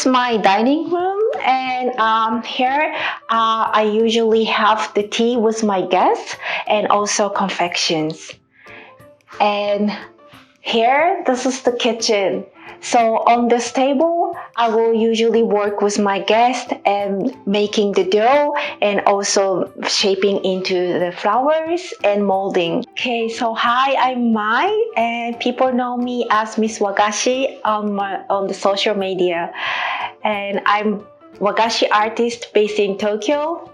is my dining room, and here I usually have the tea with my guests and also confections. And here, this is the kitchen. So on this table, I will usually work with my guests and making the dough and also shaping into the flowers and molding. Okay, so hi, I'm Mai, and people know me as Miss Wagashi on the social media. And I'm Wagashi artist based in Tokyo.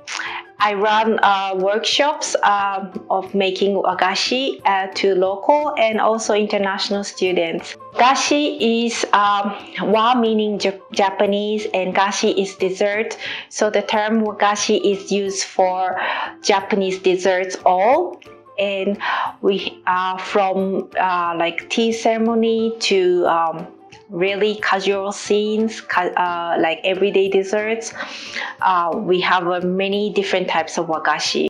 I run workshops of making wagashi to local and also international students. Wagashi is wa meaning Japanese, and gashi is dessert. So the term wagashi is used for Japanese desserts all. And we from like tea ceremony to really casual scenes, like everyday desserts. We have many different types of wagashi.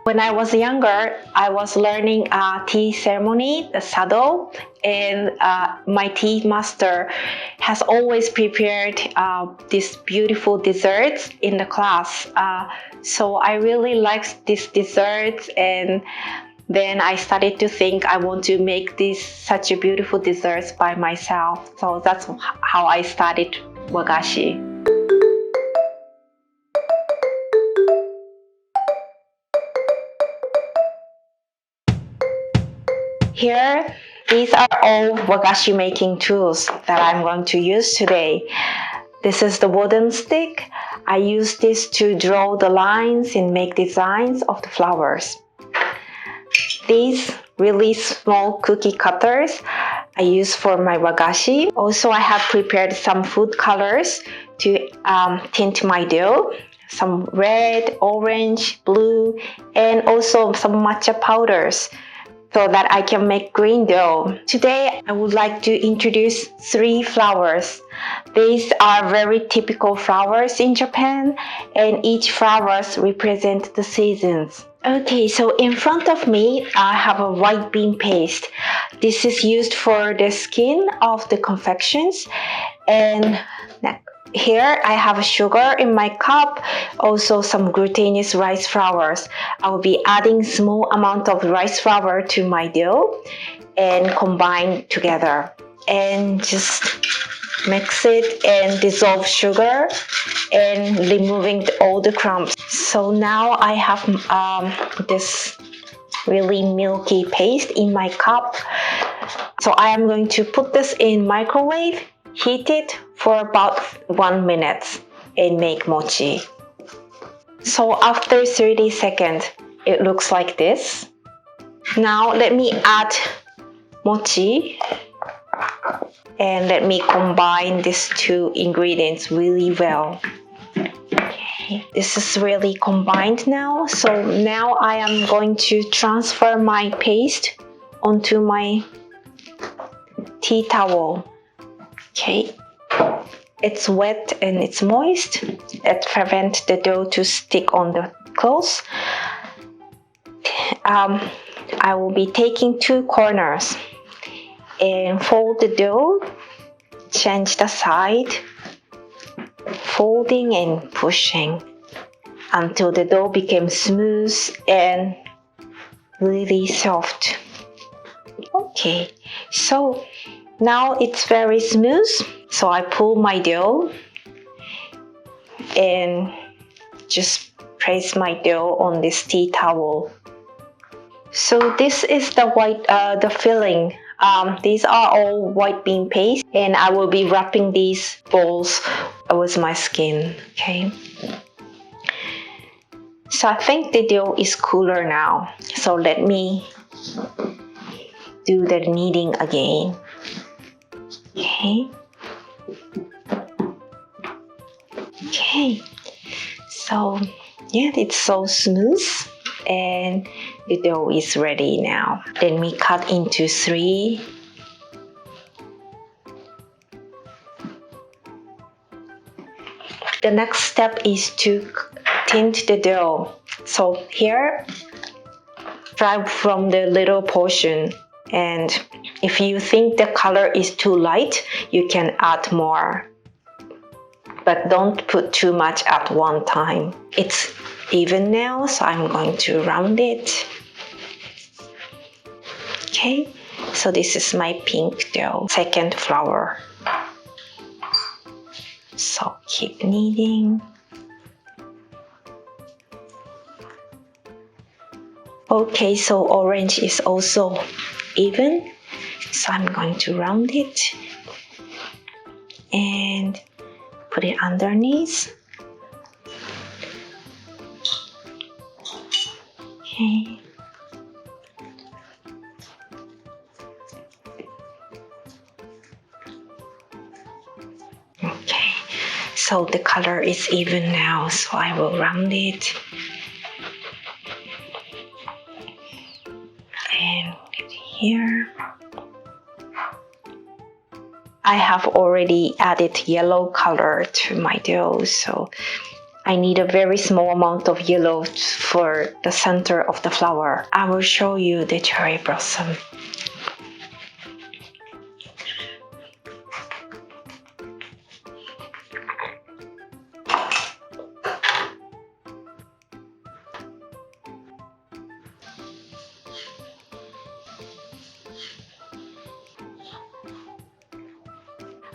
When I was younger, I was learning tea ceremony, the sado, and my tea master has always prepared these beautiful desserts in the class. So I really liked these desserts, and then I started to think I want to make these such a beautiful desserts by myself. So that's how I started wagashi. Here, these are all wagashi making tools that I'm going to use today. This is the wooden stick. I use this to draw the lines and make designs of the flowers. These really small cookie cutters I use for my wagashi. Also, I have prepared some food colors to tint my dough. Some red, orange, blue, and also some matcha powders so that I can make green dough. Today, I would like to introduce 3 flowers. These are very typical flowers in Japan, and each flowers represent the seasons. Okay, so in front of me, I have a white bean paste. This is used for the skin of the confections. And here I have sugar in my cup, also some glutinous rice flours. I will be adding small amount of rice flour to my dough and combine together. And just mix it and dissolve sugar and removing all the crumbs. So now I have this really milky paste in my cup. So I am going to put this in microwave, heat it for about 1 minute and make mochi. So after 30 seconds, it looks like this. Now let me add mochi. And let me combine these 2 ingredients really well. Okay. This is really combined now. So now I am going to transfer my paste onto my tea towel. Okay. It's wet and it's moist. It prevents the dough to stick on the clothes. I will be taking 2 corners and fold the dough, change the side, folding and pushing until the dough becomes smooth and really soft. Okay, so now it's very smooth, so I pull my dough and just place my dough on this tea towel. So this is the filling. These are all white bean paste, and I will be wrapping these balls with my skin. Okay. So I think the dough is cooler now. So let me do the kneading again. Okay. Okay. So yeah, it's so smooth. And the dough is ready now. Let me cut into 3. The next step is to tint the dough. So here, try from the little portion, and if you think the color is too light, you can add more. but don't put too much at one time. It's even now, so I'm going to round it. Okay, so this is my pink dough, second flour. So keep kneading. Okay, so orange is also even, so I'm going to round it and put it underneath. Okay. Okay, so the color is even now, so I will round it and put it here. I have already added yellow color to my dough, so I need a very small amount of yellow for the center of the flower. I will show you the cherry blossom.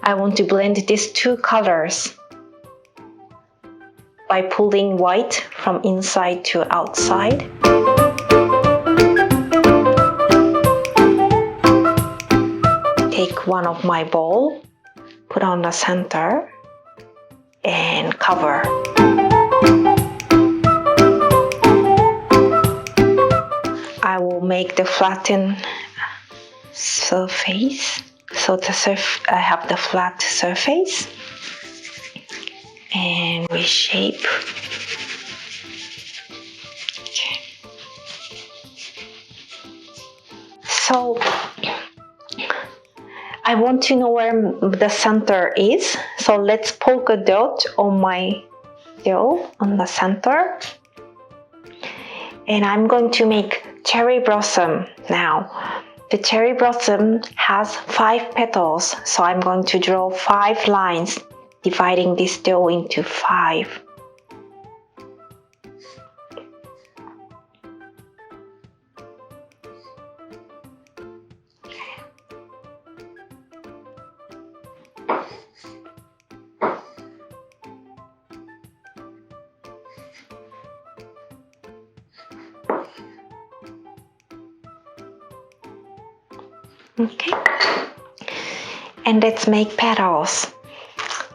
I want to blend these two colors by pulling white from inside to outside. Take one of my bowl, put on the center, and cover. I will make the flattened surface. So I have the flat surface and reshape. Okay. So I want to know where the center is. So let's polka dot on my dough on the center. And I'm going to make cherry blossom now. The cherry blossom has 5 petals, so I'm going to draw 5 lines, dividing this dough into 5. Okay, and let's make petals.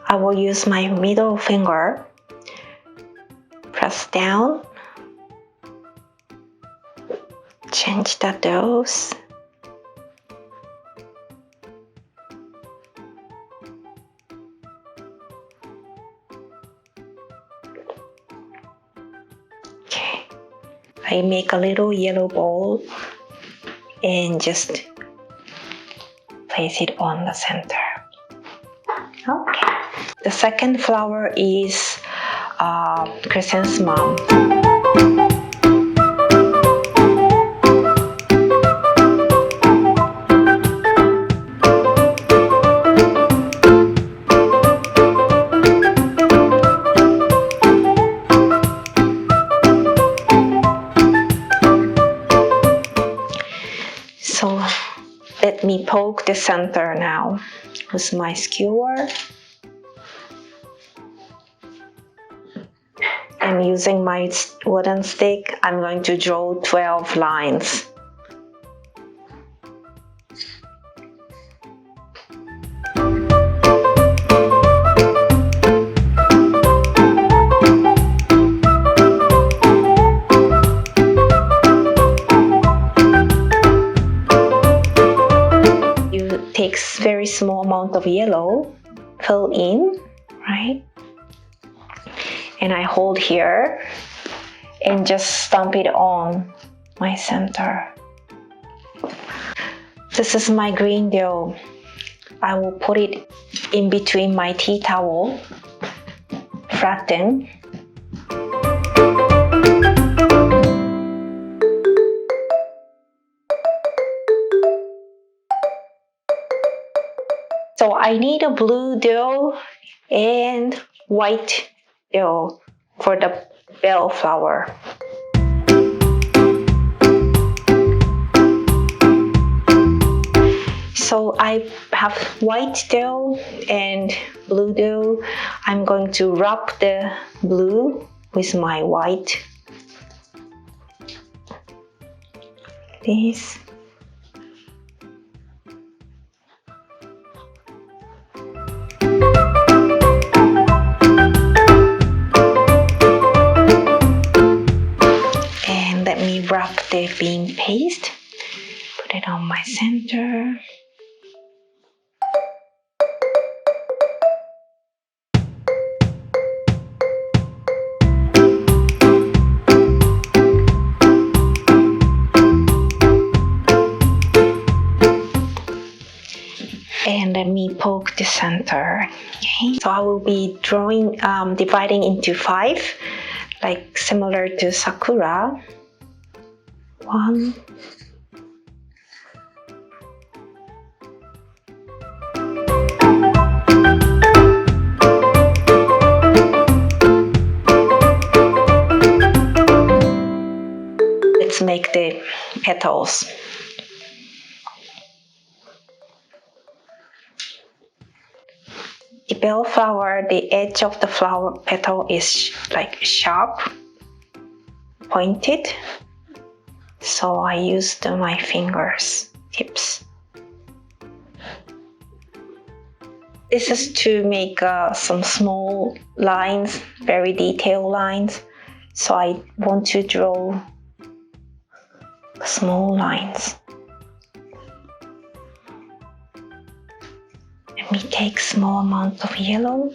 I will use my middle finger, press down, change the dose. Okay, I make a little yellow ball and just place it on the center. Okay. The second flower is chrysanthemum. So let me poke the center now with my skewer. And using my wooden stick, I'm going to draw 12 lines. Take very small amount of yellow, fill in, right? And I hold here and just stamp it on my center. This is my green dough. I will put it in between my tea towel, flatten. So I need a blue dough and white dough for the bellflower. So I have white dough and blue dough. I'm going to rub the blue with my white. This. And let me rub the bean paste. Put it on my center. And let me poke the center. Okay, so I will be dividing into 5, like similar to sakura. 1, 2. Let's make the petals. The bellflower, the edge of the flower petal is like sharp, pointed. So I used my fingers tips. This is to make some small lines, very detailed lines. So I want to draw small lines. Let me take small amount of yellow.